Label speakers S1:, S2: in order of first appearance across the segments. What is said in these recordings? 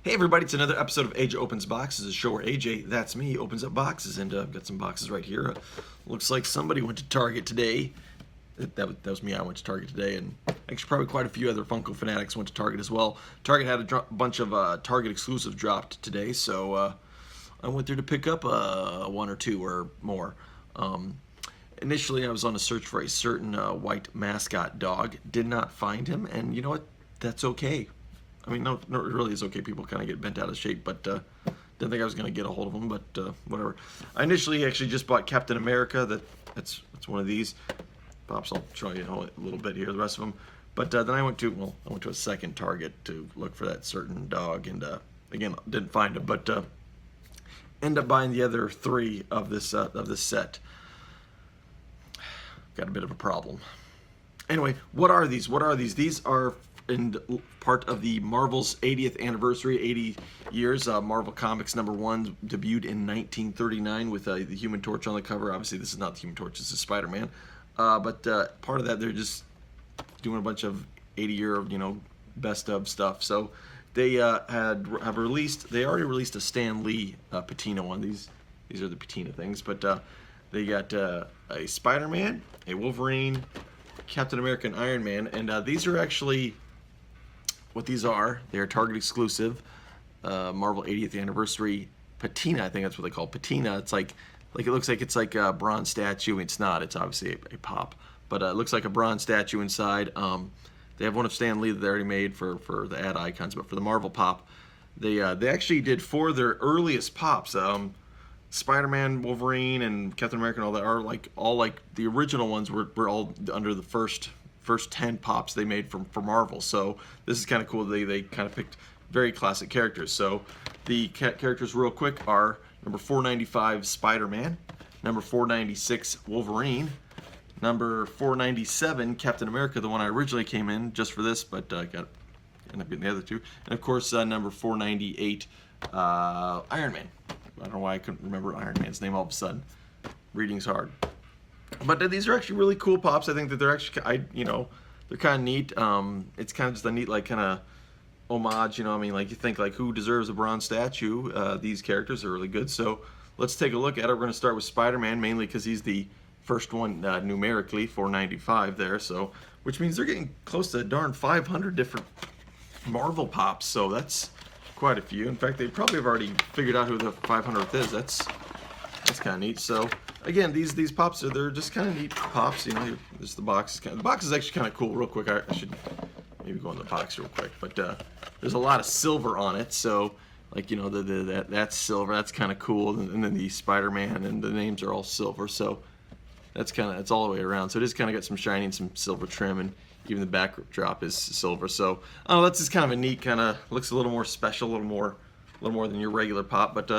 S1: Hey everybody, it's another episode of AJ Opens Boxes, a show where AJ, that's me, opens up boxes, and I've got some boxes right here. Looks like somebody went to Target today. That was me, I went to Target today, and actually probably quite a few other Funko fanatics went to Target as well. Target had a bunch of Target exclusives dropped today, so I went there to pick up one or two or more. Initially I was on a search for a certain white mascot dog, did not find him, and you know what, that's okay. I mean, no, it really is okay. People kind of get bent out of shape, but didn't think I was going to get a hold of them, but whatever. I initially actually just bought Captain America. That's one of these. Pops, I'll show you a little bit here, the rest of them. But then I went to a second Target to look for that certain dog, and again, didn't find him, but ended up buying the other three of this set. Got a bit of a problem. Anyway, what are these? These are in part of the Marvel's 80th anniversary, 80 years. Marvel Comics #1 debuted in 1939 with the Human Torch on the cover. Obviously, this is not the Human Torch, this is Spider-Man. But part of that, they're just doing a bunch of 80-year, best of stuff. So they have released. They already released a Stan Lee Patina one. These are the Patina things. But they got a Spider-Man, a Wolverine, Captain America, and Iron Man, and these are actually what these are. They are Target exclusive, Marvel 80th anniversary Patina. I think that's what they call Patina. It's like it looks like it's like a bronze statue. It's not. It's obviously a pop, but it looks like a bronze statue inside. They have one of Stan Lee that they already made for the ad icons, but for the Marvel pop, they actually did four of their earliest pops. Spider-Man, Wolverine, and Captain America and all that are all like the original ones were all under the first 10 pops they made for Marvel. So this is kind of cool. They kind of picked very classic characters. So the characters real quick are number 495 Spider-Man, number 496 Wolverine, number 497 Captain America, the one I originally came in just for this, but ended up getting the other two, and of course number 498 Iron Man. I don't know why I couldn't remember Iron Man's name all of a sudden. Reading's hard. But these are actually really cool pops. I think that they're actually, they're kind of neat. It's kind of just a neat, kind of homage, like you think, who deserves a bronze statue? These characters are really good. So let's take a look at it. We're going to start with Spider-Man, mainly because he's the first one numerically, 495 there. So, which means they're getting close to a darn 500 different Marvel pops. So that's quite a few. In fact, they probably have already figured out who the 500th is. That's kind of neat. So again, these pops they're just kind of neat pops. Just the box. The box is actually kind of cool. Real quick, I should maybe go in the box real quick. But there's a lot of silver on it. So that's silver. That's kind of cool. And then the Spider-Man and the names are all silver. So it's all the way around. So it is kind of got some shiny and some silver trim, and even the backdrop is silver. So that's just kind of a neat, kind of looks a little more special, a little more than your regular pop. But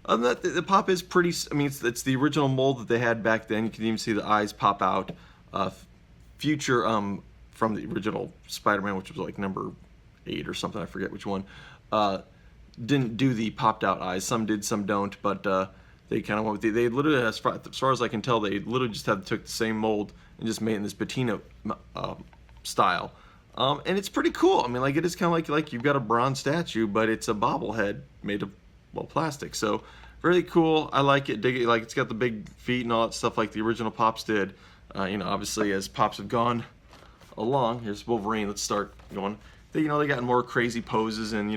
S1: other than that, the pop is pretty. I mean, it's the original mold that they had back then. You can even see the eyes pop out. Future from the original Spider-Man, which was like number 8 or something. I forget which one. Didn't do the popped out eyes. Some did, some don't. But they kind of went with they literally, as far as I can tell, they literally just took the same mold and just made it in this Patina style. And it's pretty cool. I mean, it is kind of like you've got a bronze statue, but it's a bobblehead made of plastic. So really cool. I like it. Dig it. It's got the big feet and all that stuff like the original pops did. Obviously as pops have gone along. Here's Wolverine. Let's start going. They got more crazy poses, and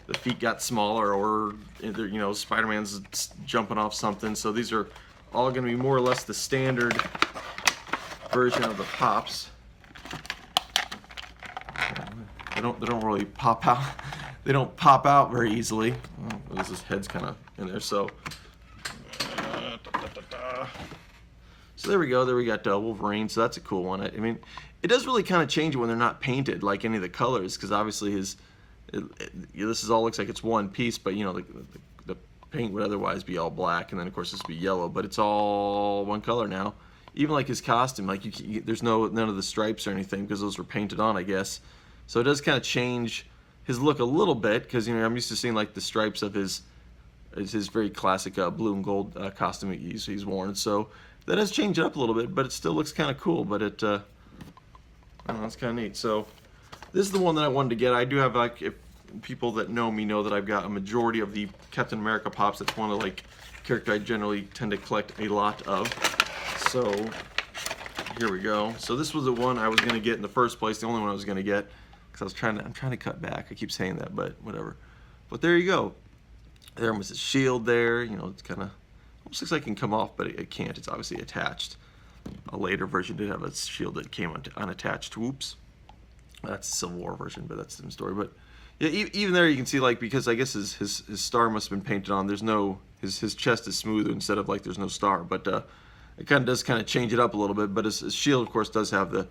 S1: the feet got smaller, or Spider-Man's jumping off something. So these are all going to be more or less the standard version of the pops. They don't really pop out. They don't pop out very easily. Oh, his head's kind of in there. So there we go. There we got Wolverine. So that's a cool one. I mean, it does really kind of change it when they're not painted like any of the colors, because obviously this all looks like it's one piece, but the paint would otherwise be all black, and then of course this would be yellow, but it's all one color now. Even like his costume, there's none of the stripes or anything, because those were painted on, I guess. So it does kind of change his look a little bit, because I'm used to seeing the stripes of his very classic blue and gold costume he's worn. So that does change it up a little bit, but it still looks kind of cool. But I don't know, it's kind of neat. So this is the one that I wanted to get. I do have people that know me know that I've got a majority of the Captain America Pops. That's one of like character I generally tend to collect a lot of. So here we go. So this was the one I was gonna get in the first place, the only one I was gonna get, because I'm trying to cut back. I keep saying that, but whatever. But there you go. There was a shield there. You know, it's kind of almost looks like it can come off, but it can't. It's obviously attached. A later version did have a shield that came unattached. Whoops. That's the Civil War version, but that's a different story. But yeah, even there you can see, like, because I guess his star must have been painted on. There's no, his chest is smooth instead of like there's no star. But it kind of does kind of change it up a little bit. But his shield, of course, does have the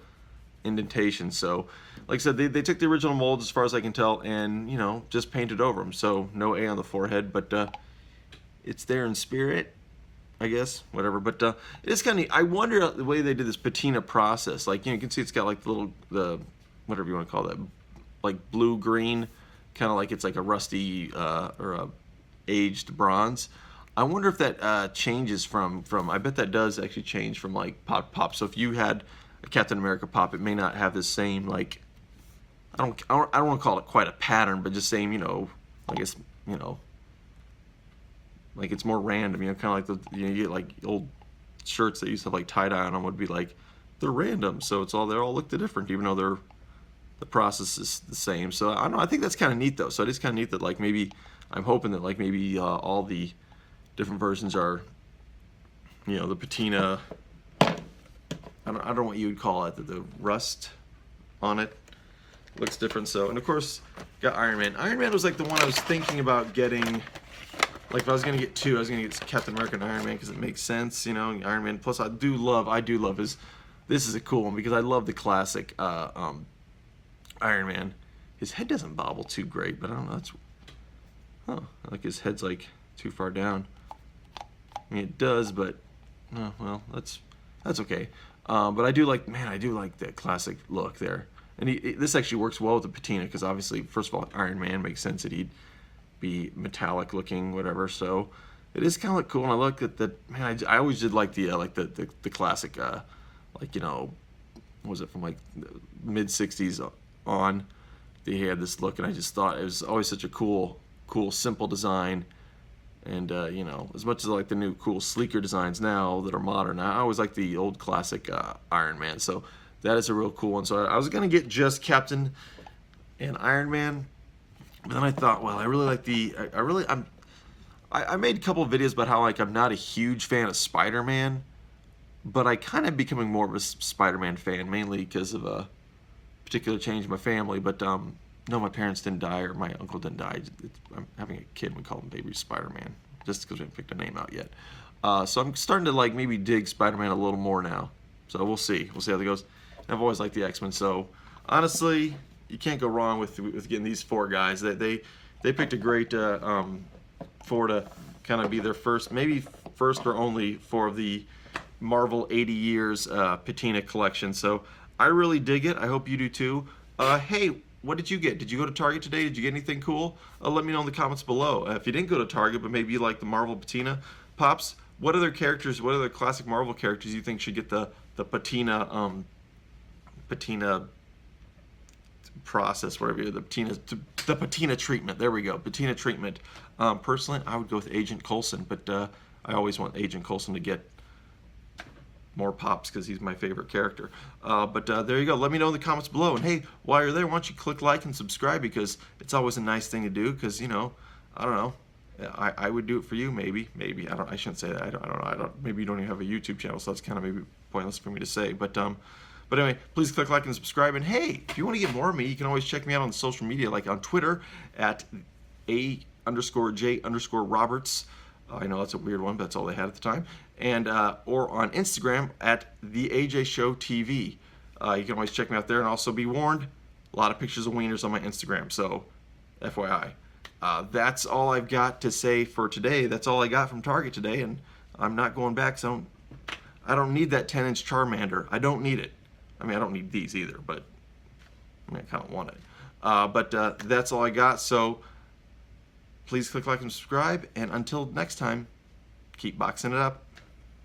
S1: indentation. So, like I said, they took the original molds as far as I can tell, and you know, just painted over them. So no A on the forehead, but it's there in spirit, I guess, whatever. But it is kind of neat. I wonder the way they did this patina process. Like, you know, you can see it's got like the whatever you want to call that, like blue green, kind of like it's like a rusty or a aged bronze. I wonder if that changes from I bet that does actually change from like pop. So if you had a Captain America Pop, it may not have the same, like, I don't want to call it quite a pattern, but just same, you know, I guess, you know, like it's more random, you know, kind of like the, you know, you get like old shirts that used to have like tie-dye on them would be like, they're random, so they're all look different, even though the process is the same. So I don't know, I think that's kind of neat though. So it is kind of neat that like maybe, I'm hoping that like maybe all the different versions are, you know, the patina, I don't know what you would call it, the rust on it looks different. So, and of course, got Iron Man. Iron Man was like the one I was thinking about getting. Like if I was gonna get two, I was gonna get Captain America and Iron Man because it makes sense, you know. Iron Man. Plus, I do love his. This is a cool one because I love the classic Iron Man. His head doesn't bobble too great, but I don't know. That's like his head's like too far down. I mean, it does, but well, that's okay. But I do like, man, I do like that classic look there. And this actually works well with the patina because obviously, first of all, Iron Man makes sense that he'd be metallic looking, whatever. So it is kind of cool. And I look at that, man. I always did like the classic, like, you know, what was it from like mid '60s on? They had this look, and I just thought it was always such a cool, simple design. And you know, as much as I like the new cool sleeker designs now that are modern, I always like the old classic Iron Man. So that is a real cool one. So I was gonna get just Captain and Iron Man, but then I thought, well, I really like I made a couple of videos about how like I'm not a huge fan of Spider-Man, but I kind of becoming more of a Spider-Man fan mainly because of a particular change in my family. But no, my parents didn't die, or my uncle didn't die. I'm having a kid, we call him Baby Spider-Man, just because we haven't picked a name out yet. So I'm starting to like maybe dig Spider-Man a little more now. So we'll see how that goes. I've always liked the X-Men, so honestly, you can't go wrong with getting these four guys. They picked a great four to kind of be their first, maybe first or only for the Marvel 80 Years Patina collection. So I really dig it. I hope you do too. Hey, what did you get? Did you go to Target today? Did you get anything cool? Let me know in the comments below. If you didn't go to Target, but maybe you like the Marvel Patina Pops, what other characters, what other classic Marvel characters you think should get the patina process, whatever, the patina treatment. There we go, patina treatment. Personally, I would go with Agent Coulson, but I always want Agent Coulson to get more pops because he's my favorite character. But there you go. Let me know in the comments below. And hey, while you're there, why don't you click like and subscribe, because it's always a nice thing to do. Because, you know, I don't know. I would do it for you, maybe. I shouldn't say that. I don't know. Maybe you don't even have a YouTube channel, so that's kind of maybe pointless for me to say. But anyway, please click like and subscribe. And hey, if you want to get more of me, you can always check me out on social media, like on Twitter at _J_Roberts. I know that's a weird one, but that's all they had at the time. And or on Instagram at the AJ Show TV. You can always check me out there, and also be warned, a lot of pictures of wieners on my Instagram. So, FYI. That's all I've got to say for today. That's all I got from Target today, and I'm not going back. So I don't need that 10-inch Charmander. I don't need it. I mean, I don't need these either, but I mean, I kind of want it. But that's all I got. So please click like and subscribe, and until next time, keep boxing it up.